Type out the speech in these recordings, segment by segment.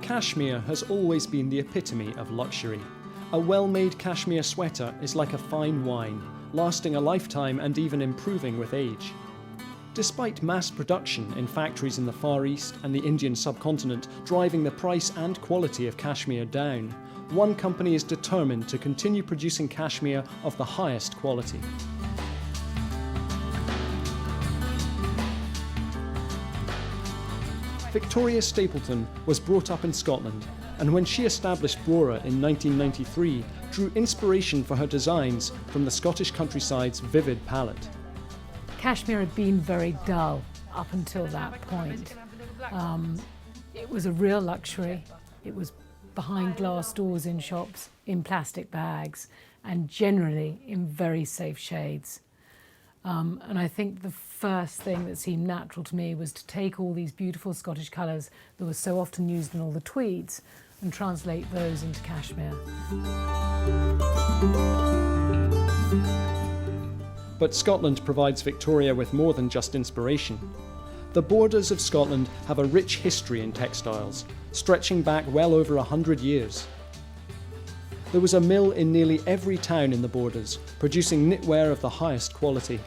Cashmere has always been the epitome of luxury. A well-made cashmere sweater is like a fine wine, lasting a lifetime and even improving with age. Despite mass production in factories in the Far East and the Indian subcontinent driving the price and quality of cashmere down, one company is determined to continue producing cashmere of the highest quality. Victoria Stapleton was brought up in Scotland, and when she established Brora in 1993, drew inspiration for her designs from the Scottish countryside's vivid palette. Cashmere had been very dull up until that point. It was a real luxury. It was behind glass doors in shops, in plastic bags, and generally in very safe shades. And I think the first thing that seemed natural to me was to take all these beautiful Scottish colours that were so often used in all the tweeds and translate those into cashmere. But Scotland provides Victoria with more than just inspiration. The borders of Scotland have a rich history in textiles, stretching back well over 100 years. There was a mill in nearly every town in the borders, producing knitwear of the highest quality.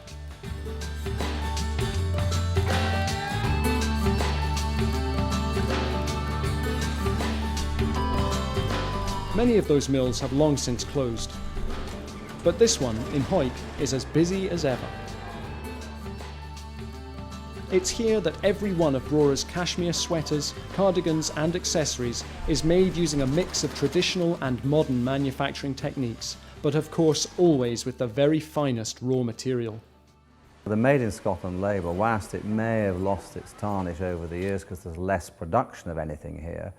Many of those mills have long since closed, but this one in Hawick is as busy as ever. It's here that every one of Brora's cashmere sweaters, cardigans and accessories is made using a mix of traditional and modern manufacturing techniques, but of course always with the very finest raw material. The Made in Scotland label, whilst it may have lost its tarnish over the years because there's less production of anything here,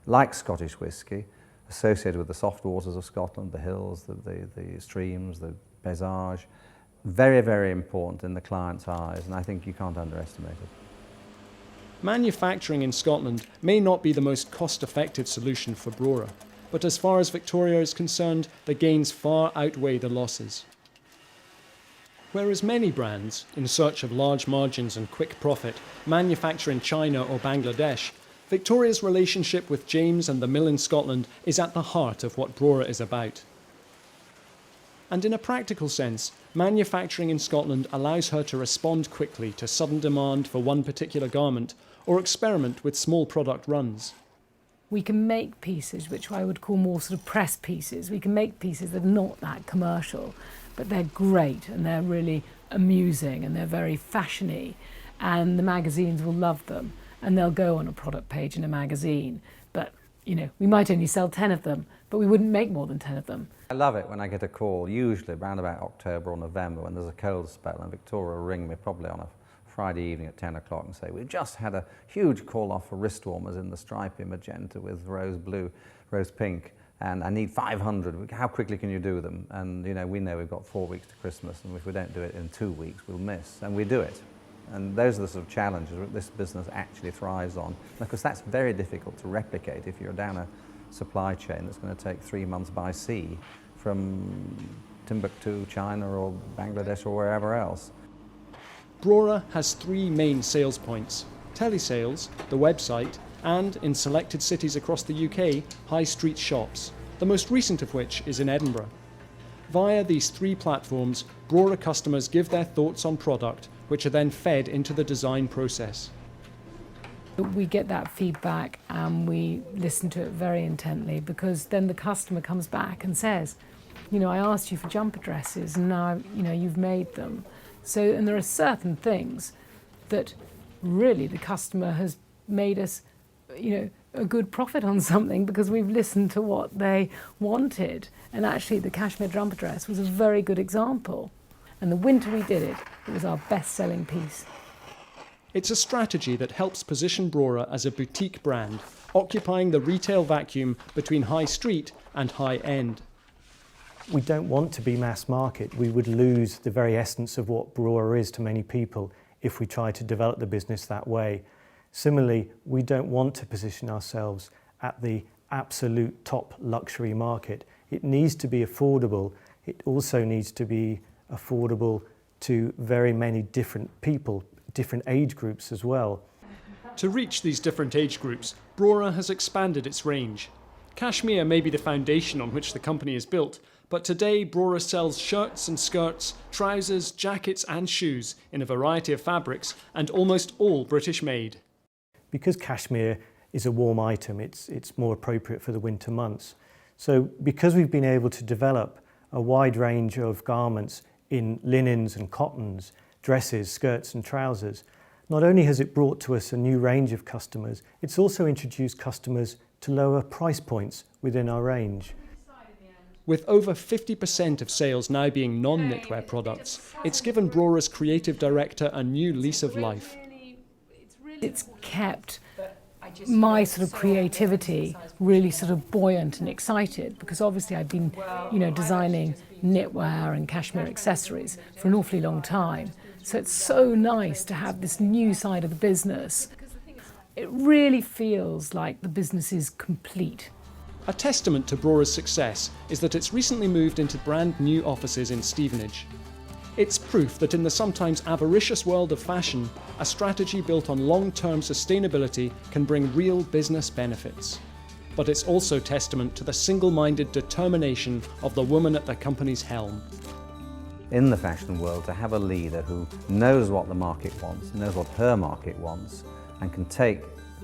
like Scottish whisky, associated with the soft waters of Scotland, the hills, the streams, the paysage, very, very important in the client's eyes, and I think you can't underestimate it. Manufacturing in Scotland may not be the most cost-effective solution for Brora, but as far as Victoria is concerned, the gains far outweigh the losses. Whereas many brands, in search of large margins and quick profit, manufacture in China or Bangladesh, Victoria's relationship with James and the mill in Scotland is at the heart of what Brora is about. And in a practical sense, manufacturing in Scotland allows her to respond quickly to sudden demand for one particular garment or experiment with small product runs. We can make pieces which I would call more sort of press pieces. We can make pieces that are not that commercial, but they're great and they're really amusing and they're very fashiony, and the magazines will love them and they'll go on a product page in a magazine. But, you know, we might only sell 10 of them, but we wouldn't make more than 10 of them. I love it when I get a call, usually around about October or November when there's a cold spell, and Victoria will ring me probably on a Friday evening at 10 o'clock and say, we've just had a huge call off for wrist warmers in the stripy magenta with rose blue, rose pink, and I need 500. How quickly can you do them? And you know, we know we've got 4 weeks to Christmas, and if we don't do it in 2 weeks, we'll miss, and we do it. And those are the sort of challenges that this business actually thrives on, because that's very difficult to replicate if you're down a supply chain that's going to take 3 months by sea from Timbuktu, China or Bangladesh or wherever else. Brora has 3 main sales points: telesales, the website, and, in selected cities across the UK, high street shops, the most recent of which is in Edinburgh. Via these 3 platforms, Brora customers give their thoughts on product, which are then fed into the design process. We get that feedback and we listen to it very intently, because then the customer comes back and says, you know, I asked you for jumper dresses and now, you know, you've made them. So, and there are certain things that really the customer has made us, you know, a good profit on something because we've listened to what they wanted. And actually the cashmere jumper dress was a very good example. And the winter we did it, it was our best-selling piece. It's a strategy that helps position Brora as a boutique brand, occupying the retail vacuum between high street and high end. We don't want to be mass market. We would lose the very essence of what Brora is to many people if we try to develop the business that way. Similarly, we don't want to position ourselves at the absolute top luxury market. It needs to be affordable. It also needs to be affordable to very many different people, different age groups as well. To reach these different age groups, Brora has expanded its range. Cashmere may be the foundation on which the company is built, but today Brora sells shirts and skirts, trousers, jackets and shoes in a variety of fabrics, and almost all British made. Because cashmere is a warm item, it's more appropriate for the winter months. So because we've been able to develop a wide range of garments in linens and cottons, dresses, skirts and trousers, not only has it brought to us a new range of customers, it's also introduced customers to lower price points within our range. With over 50% of sales now being non-knitwear products, it's given Brora's creative director a new lease of life. It's kept my sort of creativity really sort of buoyant and excited, because obviously I've been, designing knitwear and cashmere accessories for an awfully long time. So it's so nice to have this new side of the business. It really feels like the business is complete. A testament to Brora's success is that it's recently moved into brand new offices in Stevenage. It's proof that in the sometimes avaricious world of fashion, a strategy built on long-term sustainability can bring real business benefits. But it's also testament to the single-minded determination of the woman at the company's helm. In the fashion world, to have a leader who knows what the market wants, knows what her market wants, and can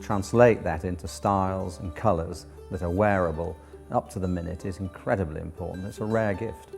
translate that into styles and colours that are wearable up to the minute is incredibly important. It's a rare gift.